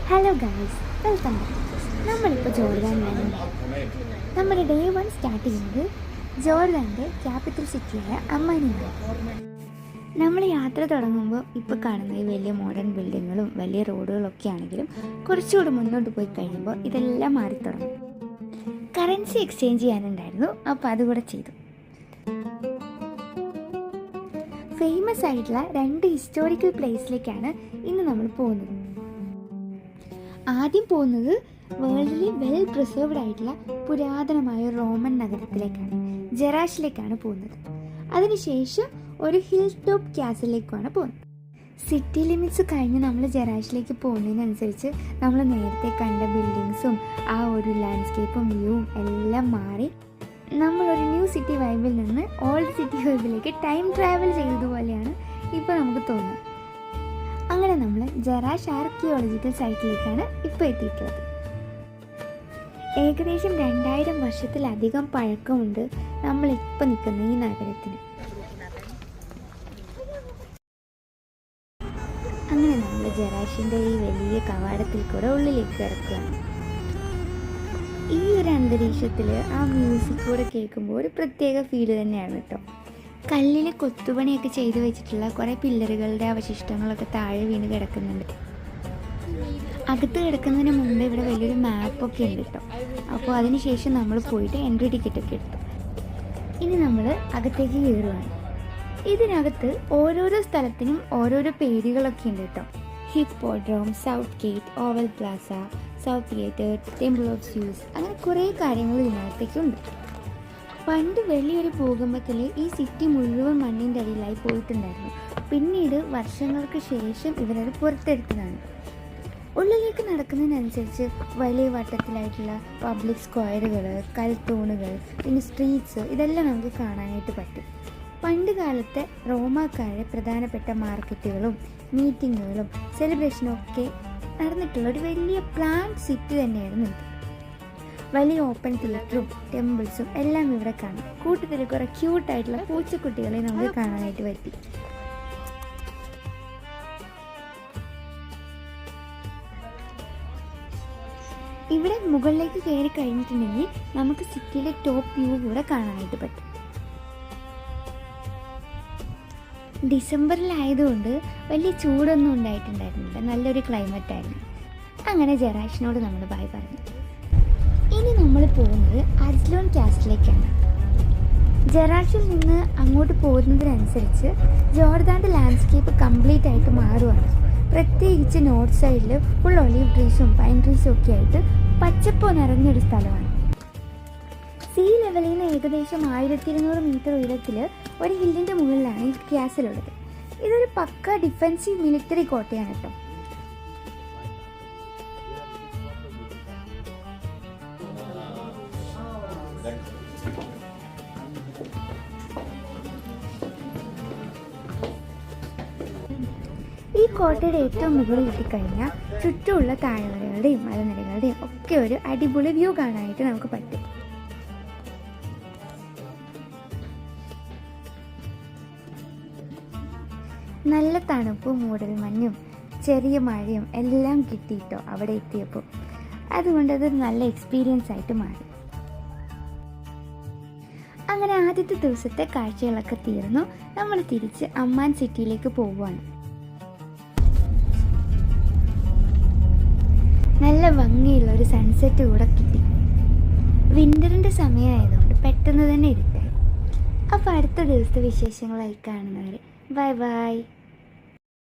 Hello guys, welcome back. നമ്മളിപ്പോൾ ജോർദാനിലാണ്. നമ്മുടെ day 1 start ചെയ്യുന്നത് ജോർദാൻ്റെ ക്യാപിറ്റൽ സിറ്റിയായ അമ്മാനിയാണ്. നമ്മൾ യാത്ര തുടങ്ങുമ്പോൾ ഇപ്പോൾ കാണുന്ന ഈ വലിയ മോഡേൺ ബിൽഡിങ്ങുകളും വലിയ റോഡുകളൊക്കെ ആണെങ്കിലും കുറച്ചുകൂടി മുന്നോട്ട് പോയി കഴിയുമ്പോൾ ഇതെല്ലാം മാറിത്തുടങ്ങും. കറൻസി എക്സ്ചേഞ്ച് ചെയ്യാനുണ്ടായിരുന്നു, അപ്പോൾ അതുകൂടെ ചെയ്തു. ഫേമസ് ആയിട്ടുള്ള 2 ഹിസ്റ്റോറിക്കൽ പ്ലേസിലേക്കാണ് ഇന്ന് നമ്മൾ പോകുന്നത്. ആദ്യം പോകുന്നത് വേൾഡിലെ വെൽ പ്രിസർവ്ഡ് ആയിട്ടുള്ള പുരാതനമായ റോമൻ നഗരത്തിലേക്കാണ്, ജെറാഷിലേക്കാണ് പോകുന്നത്. അതിനുശേഷം ഒരു ഹിൽ ടോപ്പ് ക്യാസലിലേക്കാണ് പോകുന്നത്. സിറ്റി ലിമിറ്റ്സ് കഴിഞ്ഞ് നമ്മൾ ജെറാഷിലേക്ക് പോകുന്നതിനനുസരിച്ച് നമ്മൾ നേരത്തെ കണ്ട ബിൽഡിങ്സും ആ ഒരു ലാൻഡ്സ്കേപ്പും വ്യൂവും എല്ലാം മാറി നമ്മളൊരു ന്യൂ സിറ്റി വൈബിൽ നിന്ന് ഓൾഡ് സിറ്റി വൈബിലേക്ക് ടൈം ട്രാവൽ ചെയ്തതുപോലെയാണ് ഇപ്പോൾ നമുക്ക് തോന്നുന്നത്. അങ്ങനെ നമ്മൾ ജെറാഷ് ആർക്കിയോളജിക്കൽ സൈറ്റിലേക്കാണ് ഇപ്പോൾ എത്തിയിട്ടുള്ളത്. ഏകദേശം 2000 വർഷത്തിലധികം പഴക്കമുണ്ട് നമ്മളിപ്പോൾ നിൽക്കുന്ന ഈ നഗരത്തിന്. അങ്ങനെ നമ്മൾ ജെറാഷിൻ്റെ ഈ വലിയ കവാടത്തിൽ കൂടെ ഉള്ളിലേക്ക് കിടക്കുകയാണ്. ഈ ഒരു അന്തരീക്ഷത്തിൽ ആ മ്യൂസിക് കൂടെ കേൾക്കുമ്പോൾ ഒരു പ്രത്യേക ഫീല് തന്നെയാണ് കേട്ടോ. കല്ലിൽ കൊത്തുപണിയൊക്കെ ചെയ്തു വെച്ചിട്ടുള്ള കുറേ പില്ലറുകളുടെ അവശിഷ്ടങ്ങളൊക്കെ താഴെ വീണ് കിടക്കുന്നുണ്ട്. അകത്ത് കിടക്കുന്നതിന് മുമ്പ് ഇവിടെ വലിയൊരു മാപ്പൊക്കെ ഉണ്ട് കേട്ടോ. അപ്പോൾ അതിനുശേഷം നമ്മൾ പോയിട്ട് എൻട്രി ടിക്കറ്റൊക്കെ എടുത്തു. ഇനി നമ്മൾ അകത്തേക്ക് കയറുകയാണ്. ഇതിനകത്ത് ഓരോരോ സ്ഥലത്തിനും ഓരോരോ പേരുകളൊക്കെ ഉണ്ട് കേട്ടോ. Hippodrome, south gate, oval plaza, south theatre, temple of Zeus, അങ്ങനെ കുറേ കാര്യങ്ങൾ ഇതിനകത്തേക്കുണ്ട്. പണ്ട് വലിയൊരു ഭൂകമ്പത്തിൽ ഈ സിറ്റി മുഴുവൻ മണ്ണിൻ്റെ അടിയിലായി പോയിട്ടുണ്ടായിരുന്നു. പിന്നീട് വർഷങ്ങൾക്ക് ശേഷം ഇവരത് പുറത്തെടുത്തതാണ്. ഉള്ളിലേക്ക് നടക്കുന്നതിനനുസരിച്ച് വലിയ വട്ടത്തിലായിട്ടുള്ള പബ്ലിക് സ്ക്വയറുകൾ, കൽത്തൂണുകൾ, പിന്നെ സ്ട്രീറ്റ്സ്, ഇതെല്ലാം നമുക്ക് കാണാനായിട്ട് പറ്റും. പണ്ട് കാലത്തെ റോമാക്കാരുടെ പ്രധാനപ്പെട്ട മാർക്കറ്റുകളും മീറ്റിങ്ങുകളും സെലിബ്രേഷനും ഒക്കെ നടന്നിട്ടുള്ള ഒരു വലിയ പ്ലാൻഡ് സിറ്റി തന്നെയായിരുന്നു ഇത്. വലിയ ഓപ്പൺ തിയേറ്ററും ടെമ്പിൾസും എല്ലാം ഇവിടെ കാണാം. കൂട്ടത്തിൽ കുറേ ക്യൂട്ടായിട്ടുള്ള പൂച്ചക്കുട്ടികളെ നമുക്ക് കാണാനായിട്ട് പറ്റി. ഇവിടെ മുകളിലേക്ക് കയറി കഴിഞ്ഞിട്ടുണ്ടെങ്കിൽ നമുക്ക് സിറ്റിയിലെ ടോപ്പ് വ്യൂ കൂടെ കാണാനായിട്ട് പറ്റും. ഡിസംബറിലായതുകൊണ്ട് വലിയ ചൂടൊന്നും ഉണ്ടായിട്ടുണ്ടായിരുന്നില്ല, നല്ലൊരു ക്ലൈമറ്റായിരുന്നു. അങ്ങനെ ജെറാഷിനോട് നമ്മൾ ബൈ പറഞ്ഞു. ഇനി നമ്മൾ പോകുന്നത് അജ്ലോൺ കാസ്റ്റിലേക്കാണ്. ജെറാഷിൽ നിന്ന് അങ്ങോട്ട് പോകുന്നതിനനുസരിച്ച് ജോർദാൻ്റെ ലാൻഡ്സ്കേപ്പ് കംപ്ലീറ്റ് ആയിട്ട് മാറുകയാണ്. പ്രത്യേകിച്ച് നോർത്ത് സൈഡിൽ ഫുൾ ഒലീവ് ട്രീസും പൈൻ ട്രീസും ഒക്കെ ആയിട്ട് പച്ചപ്പോ നിറഞ്ഞൊരു സ്ഥലമാണ്. സീ ലെവലിൽ നിന്ന് ഏകദേശം 1200 മീറ്റർ ഉയരത്തിൽ ഒരു ഹില്ലിൻ്റെ മുകളിലാണ് ഈ ക്യാസലുള്ളത്. ഇതൊരു പക്ക ഡിഫെൻസീവ് മിലിറ്ററി കോട്ടയാണ് കേട്ടോ. ഈ കോട്ടയുടെ ഏറ്റവും മുകളിൽ എത്തിക്കഴിഞ്ഞാൽ ചുറ്റുമുള്ള താഴ്വരകളുടെയും മലനിരകളുടെയും ഒക്കെ ഒരു അടിപൊളി വ്യൂ കാണാനായിട്ട് നമുക്ക് പറ്റും. നല്ല തണുപ്പും മൂടൽമഞ്ഞും ചെറിയ മഴയും എല്ലാം കിട്ടിയിട്ടോ അവിടെ എത്തിയപ്പോൾ. അതുകൊണ്ട് അതൊരു നല്ല എക്സ്പീരിയൻസ് ആയിട്ട് മാറി. അങ്ങനെ ആദ്യത്തെ ദിവസത്തെ കാഴ്ചകളൊക്കെ തീർന്നു. നമ്മൾ തിരിച്ച് അമ്മാൻ സിറ്റിയിലേക്ക് പോവുകയാണ്. നല്ല ഭംഗിയുള്ള ഒരു സൺസെറ്റ് കൂടെ കിട്ടി. വിൻ്ററിൻ്റെ സമയമായതുകൊണ്ട് പെട്ടെന്ന് തന്നെ ഇരുട്ടായി. അപ്പോൾ അടുത്ത ദിവസത്തെ വിശേഷങ്ങളായി കാണുന്നവരെ ബൈ ബൈ.